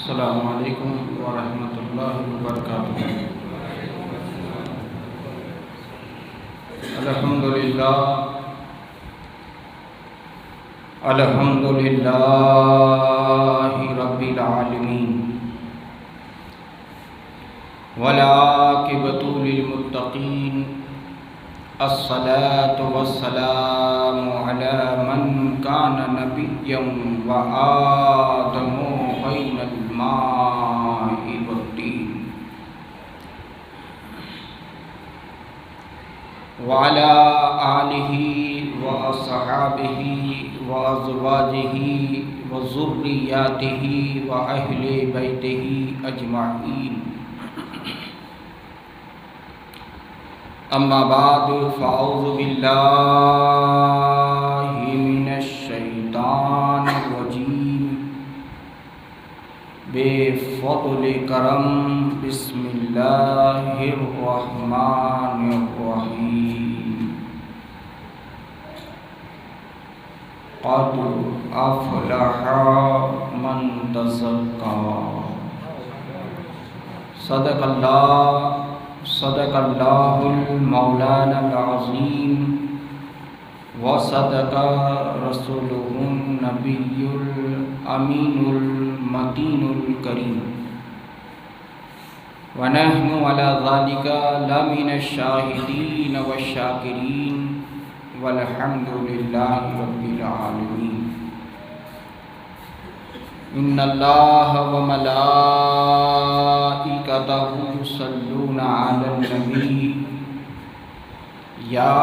السلام علیکم ورحمۃ اللہ وبرکاتہ۔ الحمدللہ رب العالمین، والعاقبۃ للمتقین، الصلاۃ والسلام علی من کان نبیا وآدم بین الماء والطین، وعلى آلہ وأصحابہ وأزواجہ وذریاتہ وأہل بیتہ اجمعین، اما بعد فاعوذ باللہ من الشیطان الرجیم، بفضل کرم بسم اللہ الرحمن الرحیم۔ قد افلح من تزکا، صدق اللہ المولانا العظیم، وصدق رسولہ النبی الامین المتین الکریم، ونحن علی ذلک لمن الشاہدین والشاکرین، والحمد للہ رب العالمین۔ ان اللہ وملائکتہ یصلون علی النبی، یا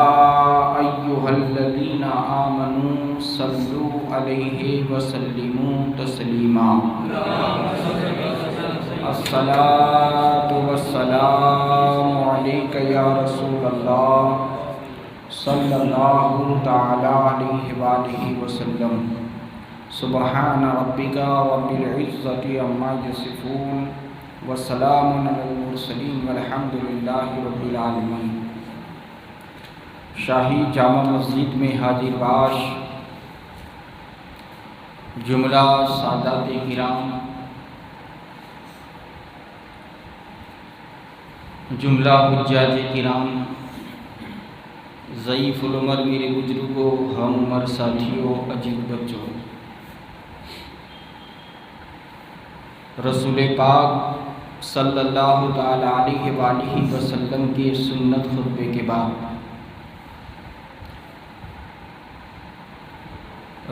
ایہا الذین آمنوا صلوا علیہ وسلموا تسلیما۔ الصلاۃ والسلام علیک یا رسول اللہ، صلی اللہ تعالی علیہ وآلہ وسلم۔ سبحان ربک رب العزۃ عما یصفون، وسلام علی المرسلین، والحمد للہ رب العالمین۔ شاہی جامع مسجد میں حاضر باش جملہ سادات کرام، جملہ حجاج کرام، ضعیف العمر میرے بزرگوں، ہم عمر ساتھیوں، عزیز بچوں، رسول پاک صلی اللہ تعالی علیہ وآلہ وسلم کے سنت خطبے کے بعد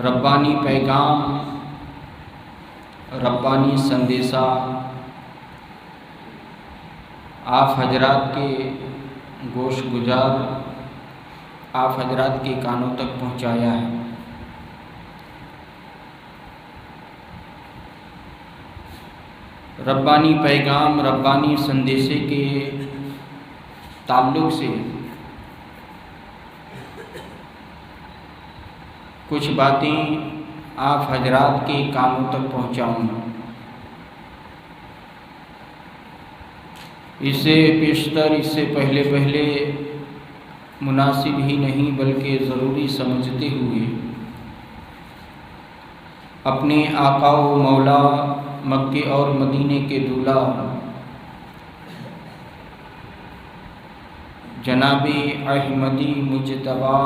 ربانی پیغام، ربانی سندیسہ آپ حضرات کے گوش گزار، آپ حضرات کے کانوں تک پہنچایا ہے۔ ربانی پیغام، ربانی سندیسے کے تعلق سے کچھ باتیں آپ حضرات کے کانوں تک پہنچاؤں گا۔ اس سے پیشتر، اس سے پہلے مناسب ہی نہیں بلکہ ضروری سمجھتے ہوئے اپنے آقا و مولا مکے اور مدینے کے دولہ جناب احمدی مجتبی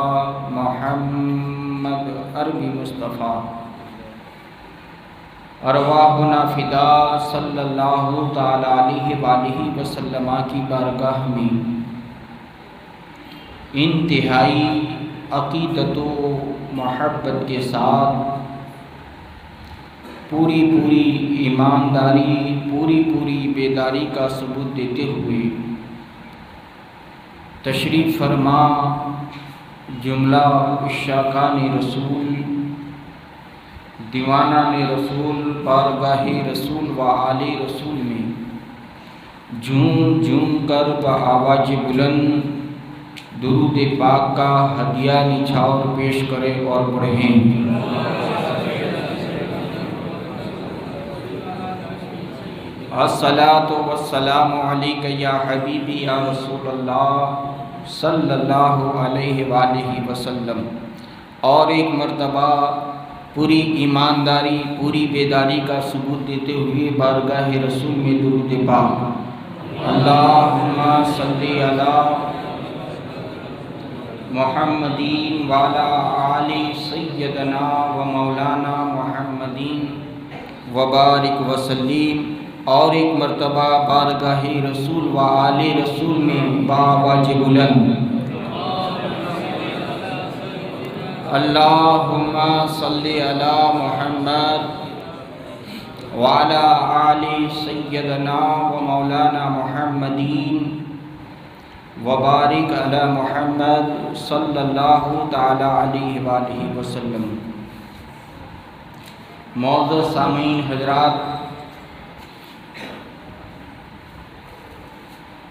محمد عربی مصطفیٰ ارواحنا فدا صلی اللہ تعالی علیہ وآلہ وسلم کی بارگاہ میں انتہائی عقیدت و محبت کے ساتھ پوری ایمانداری، پوری بیداری کا ثبوت دیتے ہوئے تشریف فرما جملہ عشاقان رسول، دیوانان رسول، بارگاہ رسول و آل رسول میں جھوم کر بآواز بلند درود پاک کا ہدیہ نچھاور پیش کرے اور پڑھیں۔ الصلاۃ والسلام علیک یا حبیبی یا رسول اللہ، صلی اللہ علیہ وآلہ وسلم۔ اور ایک مرتبہ پوری ایمانداری پوری بیداری کا ثبوت دیتے ہوئے بارگاہ رسول میں درود پاک اللہم صلی علی محمدین وعلی آل سیدنا و مولانا محمدین وبارک وسلم، اور ایک مرتبہ بارگاہ رسول و آل رسول میں بآواز بلند اللہم صلی علی محمد وعلی آل سیدنا و مولانا محمدین وبارک علی محمد صلی اللہ تعالی علیہ وآلہ وسلم۔ معزز سامعین حضرات،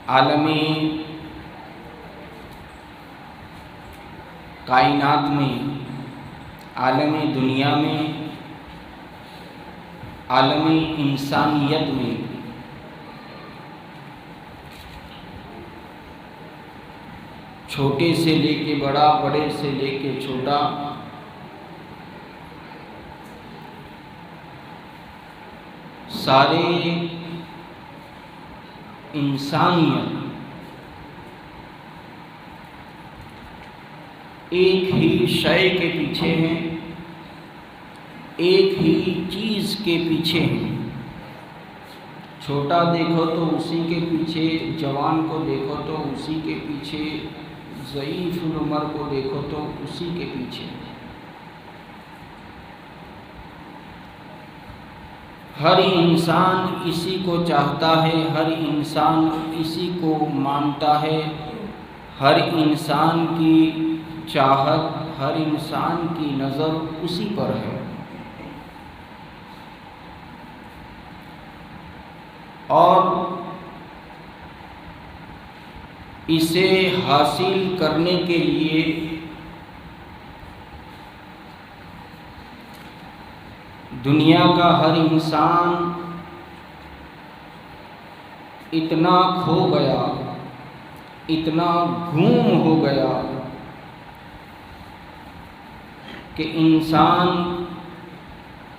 عالمی کائنات میں، عالمی دنیا میں، عالمی انسانیت میں چھوٹے سے لے کے بڑا، بڑے سے لے کے چھوٹا، سارے انسانیت ایک ہی شے کے پیچھے ہیں، ایک ہی چیز کے پیچھے ہیں۔ چھوٹا دیکھو تو اسی کے پیچھے، جوان کو دیکھو تو اسی کے پیچھے، ضعیف العمر کو دیکھو تو اسی کے پیچھے۔ ہر انسان اسی کو چاہتا ہے، ہر انسان اسی کو مانتا ہے، ہر انسان کی چاہت، ہر انسان کی نظر اسی پر ہے۔ اور اسے حاصل کرنے کے لیے دنیا کا ہر انسان اتنا کھو گیا، اتنا گم ہو گیا کہ انسان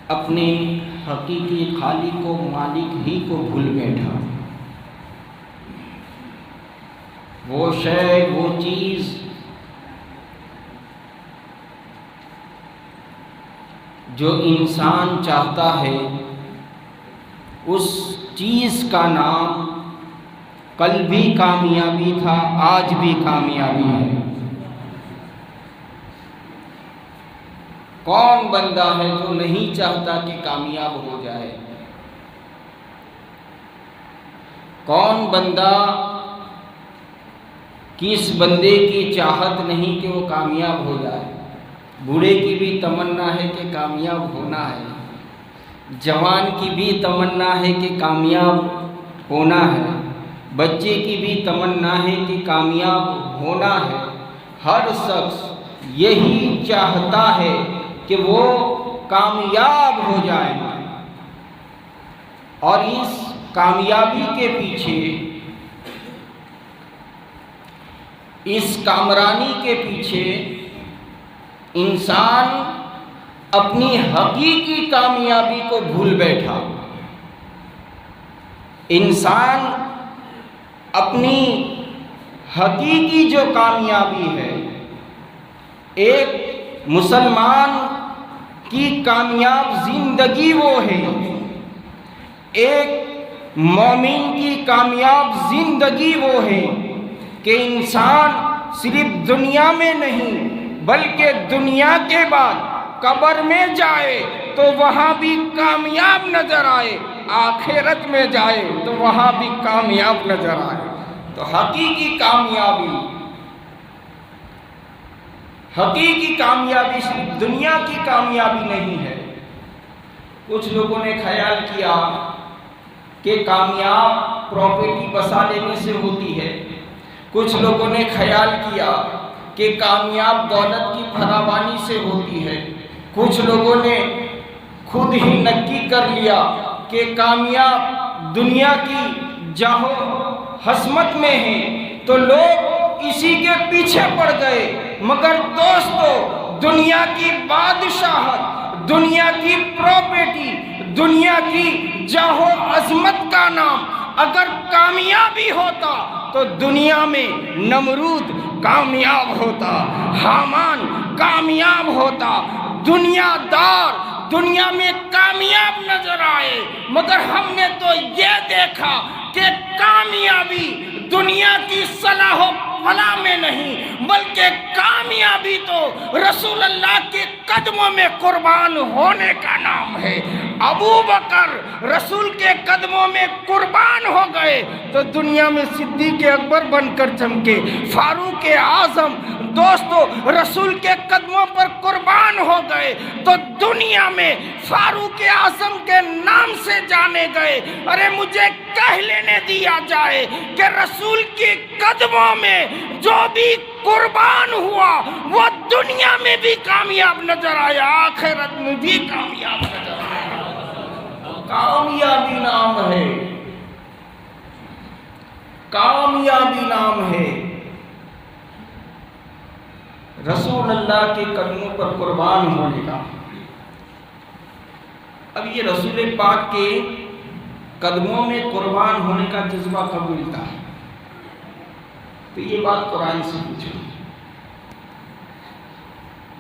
اپنے حقیقی خالق و مالک ہی کو بھول بیٹھا۔ وہ شے، وہ چیز جو انسان چاہتا ہے، اس چیز کا نام کل بھی کامیابی تھا، آج بھی کامیابی ہے۔ کون بندہ ہے جو نہیں چاہتا کہ کامیاب ہو جائے؟ کون بندہ، کس بندے کی چاہت نہیں کہ وہ کامیاب ہو جائے؟ بوڑھے کی بھی تمنا ہے کہ کامیاب ہونا ہے، جوان کی بھی تمنا ہے کہ کامیاب ہونا ہے، بچے کی بھی تمنا ہے کہ کامیاب ہونا ہے۔ ہر شخص یہی چاہتا ہے کہ وہ کامیاب ہو جائے، اور اس کامیابی کے پیچھے، اس کامرانی کے پیچھے انسان اپنی حقیقی کامیابی کو بھول بیٹھا۔ انسان اپنی حقیقی جو کامیابی ہے، ایک مسلمان کی کامیاب زندگی وہ ہے، ایک مومن کی کامیاب زندگی وہ ہے کہ انسان صرف دنیا میں نہیں بلکہ دنیا کے بعد قبر میں جائے تو وہاں بھی کامیاب نظر آئے، آخرت میں جائے تو وہاں بھی کامیاب نظر آئے۔ تو حقیقی کامیابی صرف دنیا کی کامیابی نہیں ہے۔ کچھ لوگوں نے خیال کیا کہ کامیاب پراپرٹی بسا لینے سے ہوتی ہے، کچھ لوگوں نے خیال کیا کہ کامیاب دولت کی فراوانی سے ہوتی ہے، کچھ لوگوں نے خود ہی نکی کر لیا کہ کامیاب دنیا کی جاہو حسمت میں ہیں، تو لوگ اسی کے پیچھے پڑ گئے۔ مگر دوستو، دنیا کی بادشاہت، دنیا کی پراپرٹی، دنیا کی جاہ و عظمت کا نام اگر کامیابی ہوتا تو دنیا میں نمرود کامیاب ہوتا، حامان کامیاب ہوتا، دنیا دار دنیا میں کامیاب نظر آئے، مگر ہم نے تو یہ دیکھا کہ کامیابی دنیا کی صلاح و فلاح میں نہیں، بلکہ کامیابی تو رسول اللہ کے قدموں میں قربان ہونے کا نام ہے۔ ابو بکر رسول کے قدموں میں قربان ہو گئے تو دنیا میں صدیق اکبر بن کر چمکے، فاروق اعظم دوستو رسول کے قدموں پر قربان ہو گئے تو دنیا میں فاروق اعظم کے نام سے جانے گئے۔ ارے مجھے کہہ لینے دیا جائے کہ رسول کے قدموں میں جو بھی قربان ہوا وہ دنیا میں بھی کامیاب نظر آیا، آخرت میں بھی کامیاب نظر آیا۔ کامیابی نام ہے، کامیابی نام ہے رسول اللہ کے قدموں پر قربان ہونے کا۔ اب یہ رسول پاک کے قدموں میں قربان ہونے کا جذبہ کب ملتا ہے؟ تو یہ بات قرآن سے پوچھو،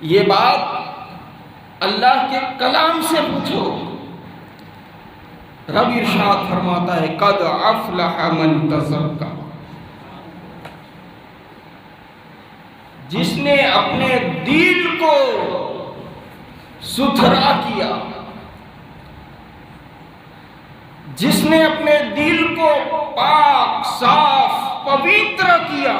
یہ بات اللہ کے کلام سے پوچھو۔ رب ارشاد فرماتا ہے قد افلح من تزکا، جس نے اپنے دل کو ستھرا کیا، جس نے اپنے دل کو پاک صاف پوتر کیا،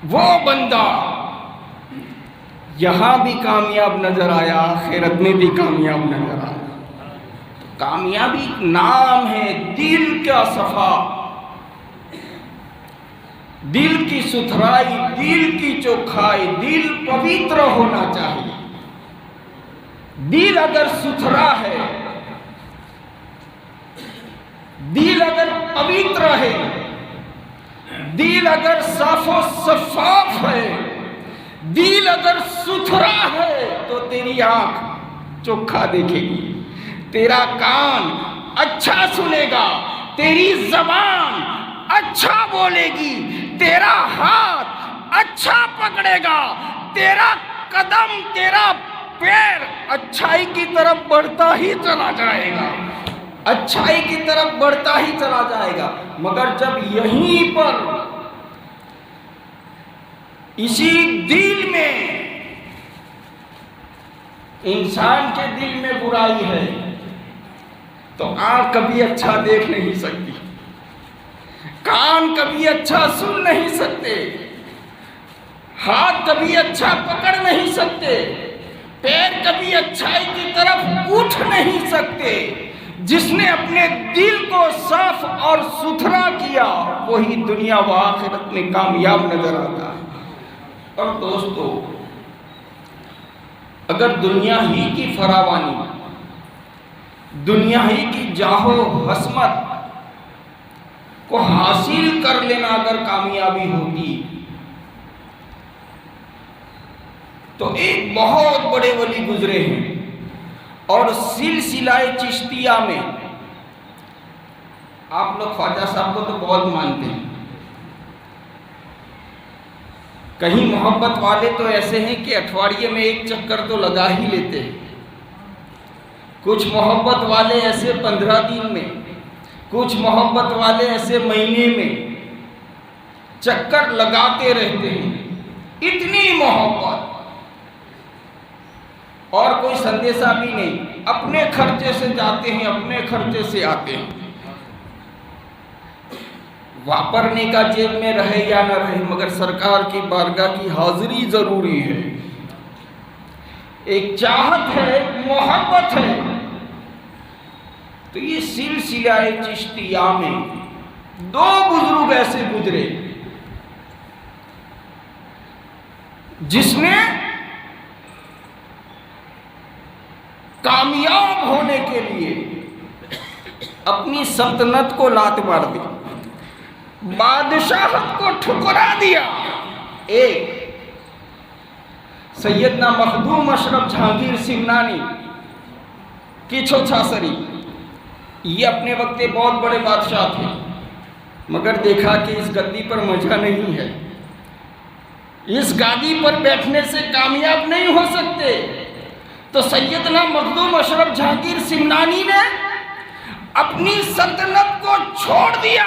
وہ بندہ یہاں بھی کامیاب نظر آیا، آخرت میں بھی کامیاب نظر آیا۔ کامیابی نام ہے دل کا صفا، دل کی ستھرائی، دل کی چوکھائی، دل پوتر ہونا چاہیے۔ دل اگر ستھرا ہے، دل اگر پوتر ہے، دل اگر صاف و شفاف ہے، دل اگر ستھرا ہے تو تیری آنکھ چوکھا دیکھے گی، تیرا کان اچھا سنے گا، تیری زبان اچھا بولے گی، تیرا ہاتھ اچھا پکڑے گا، تیرا قدم، تیرا پیر اچھائی کی طرف بڑھتا ہی چلا جائے گا، اچھائی کی طرف بڑھتا ہی چلا جائے گا۔ مگر جب یہیں پر اسی دل میں انسان کے دل میں برائی ہے تو آنکھ کبھی اچھا دیکھ نہیں سکتی، کان کبھی اچھا سن نہیں سکتے، ہاتھ کبھی اچھا پکڑ نہیں سکتے، پیر کبھی اچھائی کی طرف اٹھ نہیں سکتے۔ جس نے اپنے دل کو صاف اور ستھرا کیا وہی دنیا و آخرت میں کامیاب نظر آتا ہے۔ اور دوستو اگر دنیا ہی کی فراوانی، دنیا ہی کی جاہ و عظمت کو حاصل کر لینا اگر کامیابی ہوتی تو ایک بہت بڑے ولی گزرے ہیں، اور سلسلہ چشتیہ میں آپ لوگ خواجہ صاحب کو تو بہت مانتے ہیں، کہیں محبت والے تو ایسے ہیں کہ اٹھواڑیے میں ایک چکر تو لگا ہی لیتے ہیں، کچھ محبت والے ایسے 15 دن میں، کچھ محبت والے ایسے مہینے میں چکر لگاتے رہتے ہیں، اتنی محبت، اور کوئی سندیشہ بھی نہیں، اپنے خرچے سے جاتے ہیں، اپنے خرچے سے آتے ہیں، واپرنے کا جیب میں رہے یا نہ رہے مگر سرکار کی بارگاہ کی حاضری ضروری ہے۔ ایک چاہت ہے، ایک محبت ہے۔ تو یہ سلسلہ چشتیہ میں 2 بزرگ ایسے گزرے جس نے کامیاب ہونے کے لیے اپنی سلطنت کو لات مار دی، بادشاہت کو ٹھکرا دیا۔ ایک سیدنا مخدوم اشرف جہانگیر سمنانی کی چھوچھا سری، یہ اپنے وقت کے بہت بڑے بادشاہ تھے، مگر دیکھا کہ اس گدی پر مزہ نہیں ہے، اس گادی پر بیٹھنے سے کامیاب نہیں ہو سکتے، تو سیدنا مخدوم اشرف جہانگیر سمنانی نے اپنی سلطنت کو چھوڑ دیا۔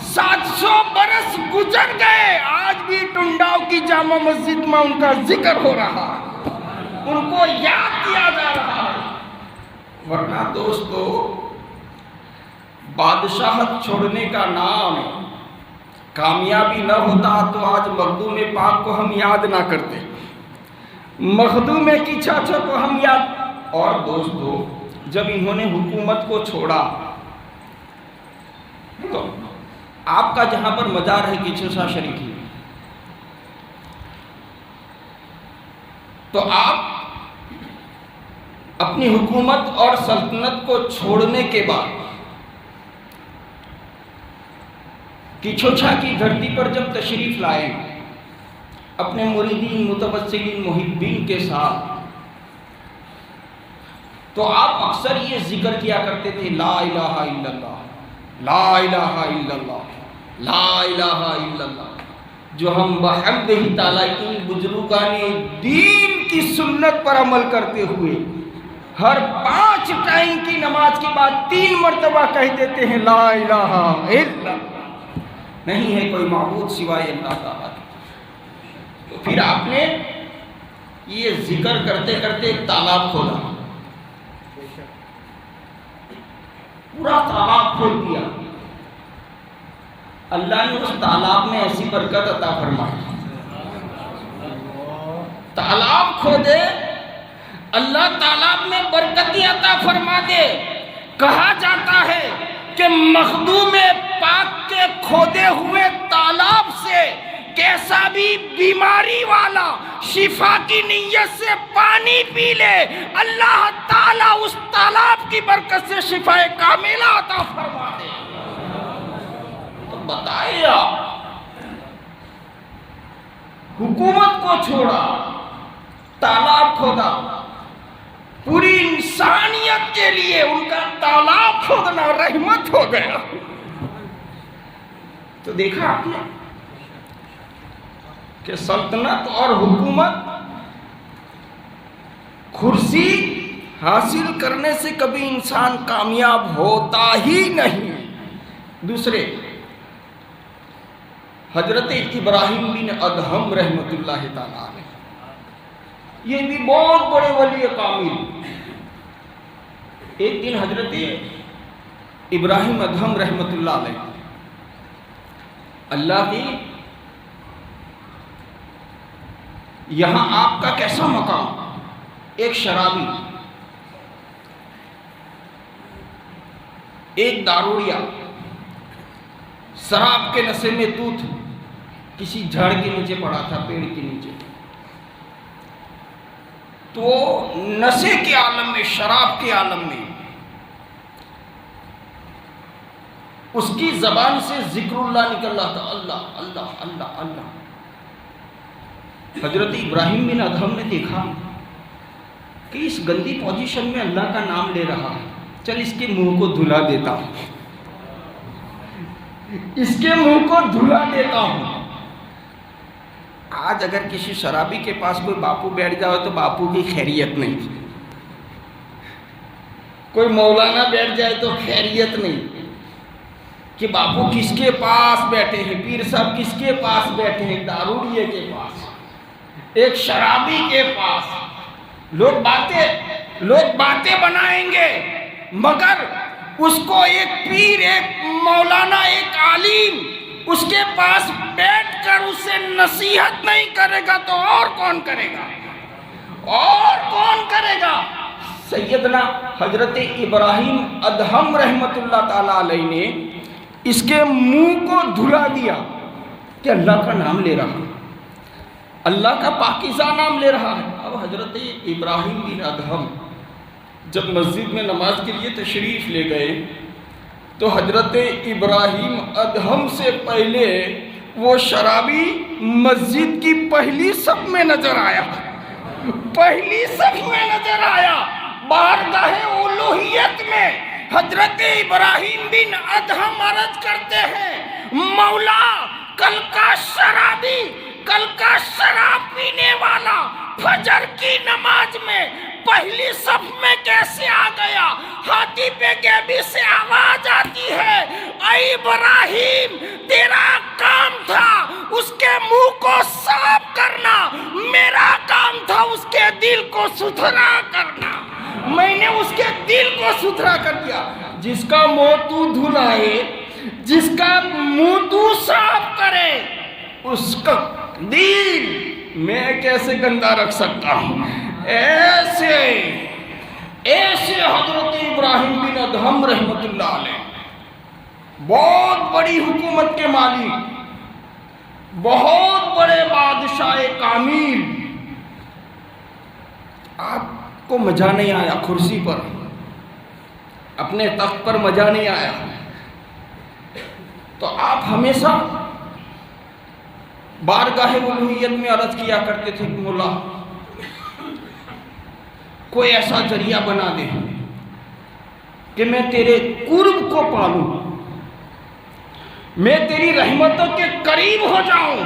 700 برس گزر گئے، آج بھی ٹنڈاؤ کی جامع مسجد میں ان کا ذکر ہو رہا ہے، ان کو یاد کیا جا رہا ہے۔ ورنہ دوستو، بادشاہت چھوڑنے کا نام کامیابی نہ ہوتا تو آج مخدوم پاک کو ہم یاد نہ کرتے، مخدوم کی چاچا کو ہم یاد۔ اور دوستو، جب انہوں نے حکومت کو چھوڑا تو آپ کا جہاں پر مزار ہے کچھوسا شریف میں، تو آپ اپنی حکومت اور سلطنت کو چھوڑنے کے بعد کچھوچا کی دھرتی پر جب تشریف لائے اپنے مریدین، متوسلین، محبین کے ساتھ، تو آپ اکثر یہ ذکر کیا کرتے تھے، لا الہ الا اللہ، لا الہ الا اللہ، لا الہ الا اللہ، جو ہم بحمدہ تعالیٰ ان بزرگان دین کی سنت پر عمل کرتے ہوئے ہر 5 ٹائم کی نماز کے بعد 3 مرتبہ کہہ دیتے ہیں، لا الہ الا اللہ، نہیں ہے کوئی معبود سوائے اللہ تعالیٰ۔ تو پھر آپ نے یہ ذکر کرتے کرتے ایک تالاب کھولا، پورا تالاب کھول دیا۔ اللہ نے اس تالاب میں ایسی برکت عطا فرمائی، تالاب کھودے اللہ تالاب میں برکتی عطا فرما دے۔ کہا جاتا ہے کہ مخدوم پاک کے کھودے ہوئے تالاب سے کیسا بھی بیماری والا شفا کی نیت سے پانی پی لے، اللہ تعالیٰ اس تالاب کی برکت سے شفا کاملہ عطا فرما دے۔ تو بتائیے آپ، حکومت کو چھوڑا، تالاب کھودا، پوری انسانیت کے لیے ان کا تالاب کھودنا رحمت ہو گیا۔ تو دیکھا آپ نے کہ سلطنت اور حکومت، کرسی حاصل کرنے سے کبھی انسان کامیاب ہوتا ہی نہیں۔ دوسرے، حضرت ابراہیم بن ادہم رحمت اللہ تعالیٰ علیہ، یہ بھی بہت بڑے ولی کامل۔ ایک دن حضرت ابراہیم ادہم رحمت اللہ علیہ، اللہ کی یہاں آپ کا کیسا مقام، ایک شرابی، ایک داروڑیا، شراب کے نشے میں توت کسی جھاڑ کے نیچے پڑا تھا، پیڑ کے نیچے، تو نشے کے عالم میں، شراب کے عالم میں اس کی زبان سے ذکر اللہ نکل رہا تھا، اللہ اللہ اللہ اللہ۔ حضرت ابراہیم بن ادہم نے دیکھا کہ اس گندی پوزیشن میں اللہ کا نام لے رہا ہے، چل اس کے منہ کو دھلا دیتا ہوں، اس کے منہ کو دھلا دیتا ہوں۔ آج اگر کسی شرابی کے پاس کوئی باپو بیٹھ جائے تو باپو کی خیریت نہیں، کوئی مولانا بیٹھ جائے تو خیریت نہیں، کہ باپو کس کے پاس بیٹھے ہیں، پیر صاحب کس کے پاس بیٹھے ہیں، داروڑیے کے پاس، ایک شرابی کے پاس۔ لوگ باتیں بنائیں گے، مگر اس کو ایک پیر، ایک مولانا، ایک عالم اس کے پاس بیٹھ کر اسے نصیحت نہیں کرے گا تو اور کون کرے گا، اور کون کرے گا؟ سیدنا حضرت ابراہیم ادہم رحمت اللہ تعالیٰ علیہ نے اس کے منہ کو دھلا دیا کہ اللہ کا نام لے رہا، اللہ کا پاکیزہ نام لے رہا ہے۔ اب حضرت ابراہیم بن ادہم جب مسجد میں نماز کے لیے تشریف لے گئے تو حضرت ابراہیم ادہم سے پہلے وہ شرابی مسجد کی پہلی صف میں نظر آیا، پہلی صف میں نظر آیا، بارگاہ الوہیت میں حضرت ابراہیم بن ادہم عرض کرتے ہیں، مولا کل کا شرابی، کل کا شراب پینے والا فجر کی نماز میں پہلی صف میں کیسے آ گیا؟ ہاتھی پہ غیبی سے آواز آتی ہے، اے ابراہیم تیرا کام تھا اس کے منہ کو صاف کرنا، میرا کام تھا اس کے دل کو ستھرا کرنا، میں نے اس کے دل کو ستھرا کر دیا۔ جس کا منہ تو دھلائے، جس کا منہ تو صاف کرے، اس کا دل میں کیسے گندا رکھ سکتا ہوں؟ ایسے حضرت ابراہیم بن ادہم رحمت اللہ علیہ بہت بڑی حکومت کے مالک، بہت بڑے بادشاہ کامل، آپ کو مزہ نہیں آیا کرسی پر، اپنے تخت پر مزہ نہیں آیا، تو آپ ہمیشہ بارگاہ الوہیت میں عرض کیا کرتے تھے کہ مولا کوئی ایسا ذریعہ بنا دے کہ میں تیرے قرب کو پالوں، میں تیری رحمتوں کے قریب ہو جاؤں۔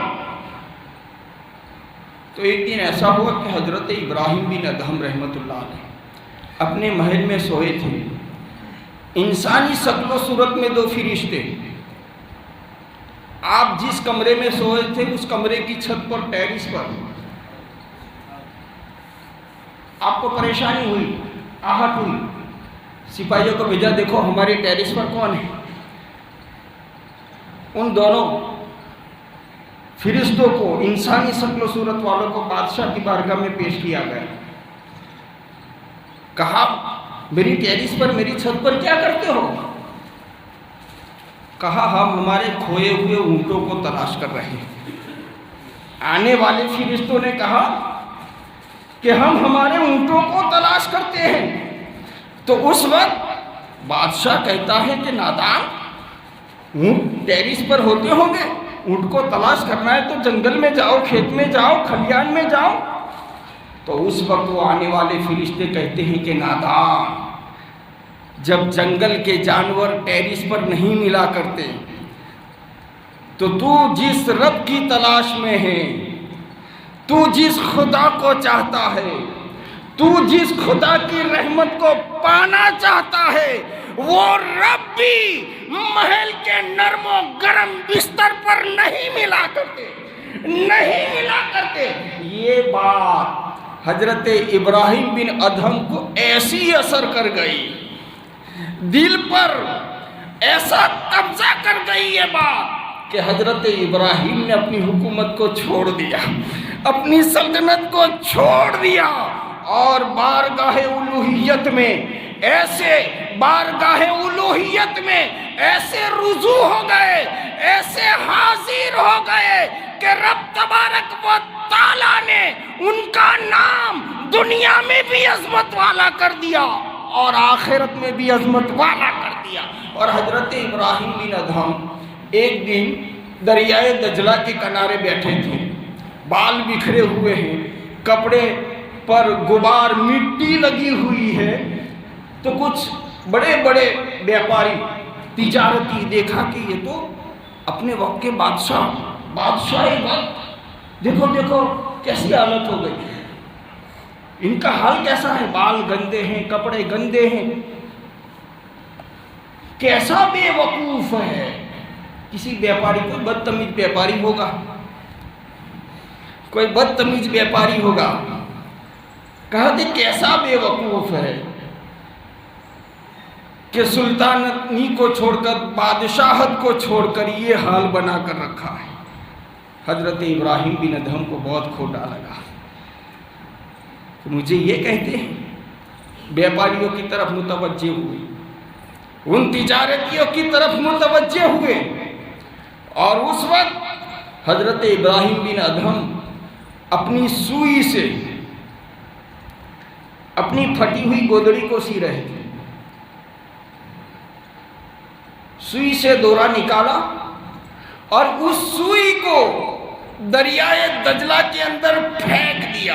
تو ایک دن ایسا ہوا کہ حضرت ابراہیم بن ادہم رحمت اللہ علیہ اپنے محل میں سوئے تھے، انسانی شکل و صورت میں دو فرشتے، آپ جس کمرے میں سوئے تھے اس کمرے کی چھت پر ٹیرس پر آپ کو پریشانی ہوئی، آہٹ ہوئی، سپاہیوں کو بھیجا، دیکھو ہمارے ٹیرس پر کون ہے؟ ان دونوں فرشتوں کو، انسانی شکل و صورت والوں کو بادشاہ کی بارگاہ میں پیش کیا گیا۔ کہا میری ٹیرس پر، میری چھت پر کیا کرتے ہو؟ کہا ہم ہمارے کھوئے ہوئے اونٹوں کو تلاش کر رہے ہیں۔ آنے والے فرشتوں نے کہا کہ ہم ہمارے اونٹوں کو تلاش کرتے ہیں۔ تو اس وقت بادشاہ کہتا ہے کہ نادان، اونٹ ٹیرس پر ہوتے ہوں گے، اونٹ کو تلاش کرنا ہے تو جنگل میں جاؤ، کھیت میں جاؤ، کھلیان میں جاؤ۔ تو اس وقت وہ آنے والے فرشتے کہتے ہیں کہ نادان، جب جنگل کے جانور ٹیرس پر نہیں ملا کرتے تو جس رب کی تلاش میں ہے، تو جس خدا کو چاہتا ہے، تو جس خدا کی رحمت کو پانا چاہتا ہے، وہ رب بھی محل کے نرم و گرم بستر پر نہیں ملا کرتے، نہیں ملا کرتے۔ یہ بات حضرت ابراہیم بن ادہم کو ایسی اثر کر گئی، دل پر ایسا قبضہ کر گئی یہ بات کہ حضرت ابراہیم نے اپنی حکومت کو چھوڑ دیا، اپنی سلطنت کو چھوڑ دیا، اور بارگاہ الوہیت میں ایسے رجوع ہو گئے، ایسے حاضر ہو گئے کہ رب تبارک و تعالیٰ نے ان کا نام دنیا میں بھی عظمت والا کر دیا اور آخرت میں بھی عظمت والا کر دیا۔ اور حضرت ابراہیم بن ادہم ایک دن دریائے دجلہ کے کنارے بیٹھے تھے، بال بکھرے ہوئے ہیں، کپڑے پر غبار مٹی لگی ہوئی ہے، تو کچھ بڑے بڑے بیاپاری تجارتی دیکھا کہ یہ تو اپنے وقت کے بادشاہی وقت، دیکھو کیسی حالت ہو گئی، ان کا حال کیسا ہے، بال گندے ہیں، کپڑے گندے ہیں، کیسا بے وقوف ہے۔ کسی بیاپاری، کوئی بدتمیز بیاپاری ہوگا، کوئی بدتمیز بیاپاری ہوگا، کہا کہ کیسا بے وقوف ہے کہ سلطانتی کو چھوڑ کر، بادشاہت کو چھوڑ کر یہ حال بنا کر رکھا ہے۔ حضرت ابراہیم بن ادہم کو بہت کھوٹا لگا، مجھے یہ کہتے ہیں، بیاپاریوں کی طرف متوجہ ہوئے، ان تجارتیوں کی طرف متوجہ ہوئے، اور اس وقت حضرت ابراہیم بن ادہم اپنی سوئی سے اپنی پھٹی ہوئی گودڑی کو سی رہے تھے، سوئی سے دورہ نکالا اور اس سوئی کو دریائے دجلہ کے اندر پھینک دیا،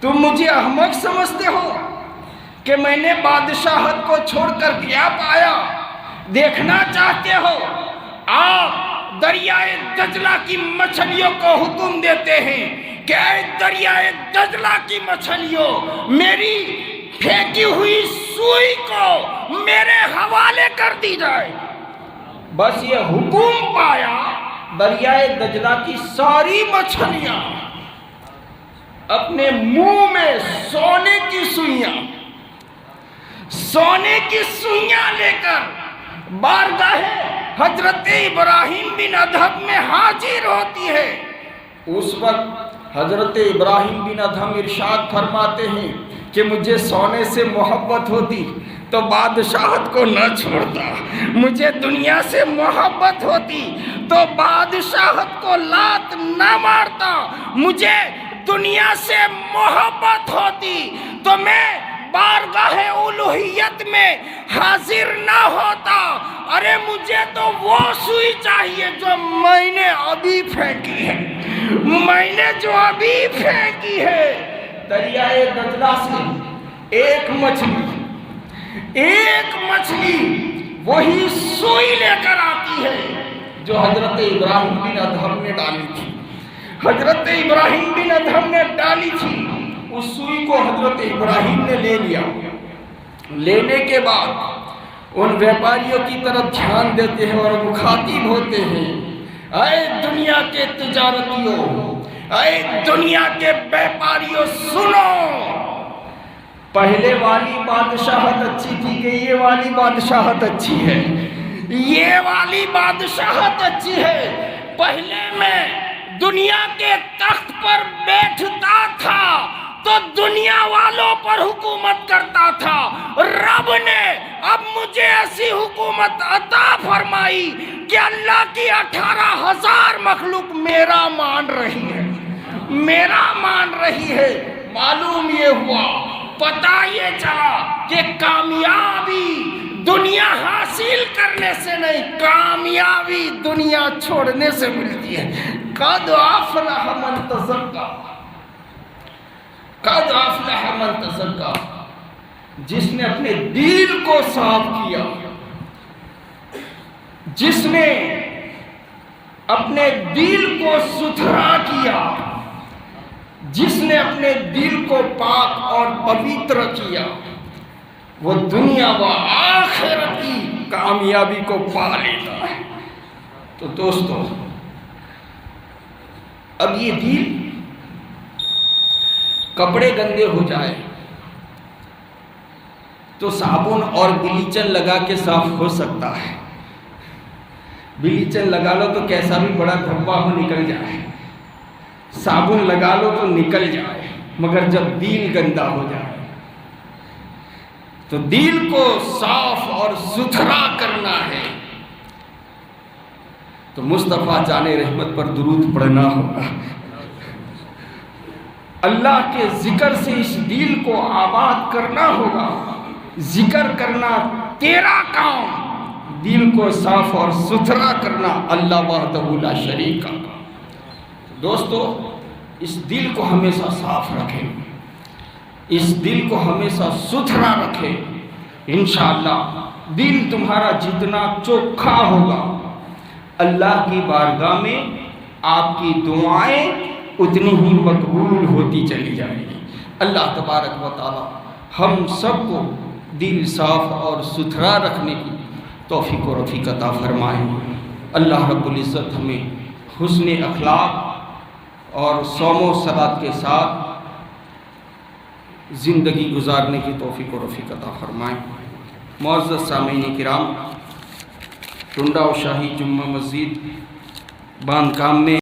تم مجھے احمق سمجھتے ہو کہ میں نے بادشاہت کو چھوڑ کر کیا پایا؟ دیکھنا چاہتے ہو؟ آپ دریائے دجلہ کی مچھلیوں کو حکم دیتے ہیں کہ اے دریائے دجلہ کی مچھلیوں، میری پھینکی ہوئی سوئی کو میرے حوالے کر دی جائے۔ بس یہ حکم پایا، دریائے دجلہ کی ساری مچھلیاں اپنے منہ میں سونے کی سوئیاں لے کر بارگاہ حضرت ابراہیم بن ادھم میں حاضر ہوتی ہے۔ اس وقت حضرت ابراہیم بن ادھم ارشاد فرماتے ہیں کہ مجھے سونے سے محبت ہوتی تو بادشاہت کو نہ چھوڑتا، مجھے دنیا سے محبت ہوتی تو بادشاہت کو لات نہ مارتا، مجھے دنیا سے محبت ہوتی تو میں بارگاہ الوہیت میں حاضر نہ ہوتا۔ ارے مجھے تو وہ سوئی چاہیے جو میں نے ابھی پھینکی ہے، دریائے دجلہ سے ایک مچھلی وہی سوئی لے کر آتی ہے جو حضرت ابراہیم بن ادھم نے ڈالی تھی۔ حضرت ابراہیم بن ادھم نے ڈالی تھی، اس سوئی کو حضرت ابراہیم نے لے لیا۔ لینے کے بعد ان بیپاریوں کی طرف دھیان دیتے ہیں اور مخاطب ہوتے ہیں، اے دنیا کے تجارتیوں، اے دنیا کے بیپاریوں، سنو، پہلے والی بادشاہت اچھی تھی کہ یہ والی بادشاہت اچھی ہے؟ یہ والی بادشاہت اچھی ہے۔ پہلے میں دنیا کے تخت پر بیٹھتا تھا تو دنیا والوں پر حکومت کرتا تھا، رب نے اب مجھے ایسی حکومت عطا فرمائی کہ اللہ کی 18,000 مخلوق میرا مان رہی ہے۔ معلوم یہ ہوا، پتہ یہ چلا کہ کامیابی دنیا حاصل کرنے سے نہیں، کامیابی دنیا چھوڑنے سے ملتی ہے۔ قد افلح من تزکا، قد افلح من تزکا، جس نے اپنے دل کو صاف کیا، جس نے اپنے دل کو ستھرا کیا، جس نے اپنے دل کو پاک اور پوتر کیا، وہ دنیا و آخرت کی کامیابی کو پا لیتا ہے۔ تو دوستو، اب یہ دل کپڑے گندے ہو جائے تو صابن اور بلیچن لگا کے صاف ہو سکتا ہے۔ بلیچن لگا لو تو کیسا بھی بڑا دھبا ہو نکل جائے، صابن لگا لو تو نکل جائے، مگر جب دل گندا ہو جائے تو دل کو صاف اور ستھرا کرنا ہے تو مصطفیٰ جان رحمت پر درود پڑھنا ہوگا۔ اللہ کے ذکر سے اس دل کو آباد کرنا ہوگا۔ ذکر کرنا تیرا کام، دل کو صاف اور ستھرا کرنا اللہ وحدہ لا شریک کا کام۔ دوستو، اس دل کو ہمیشہ صاف رکھیں، اس دل کو ہمیشہ ستھرا رکھیں۔ انشاءاللہ دل تمہارا جتنا چوکھا ہوگا، اللہ کی بارگاہ میں آپ کی دعائیں اتنی ہی مقبول ہوتی چلی جائیں گی۔ اللہ تبارک و تعالی ہم سب کو دل صاف اور ستھرا رکھنے کی توفیق و رفیق عطا فرمائیں۔ اللہ رب العزت ہمیں حسن اخلاق اور صوم و صلات کے ساتھ زندگی گزارنے کی توفیق و رفیق عطا فرمائیں۔ معزز سامعین کرام، ٹنڈا و شاہی جمعہ مسجد باندھ کام میں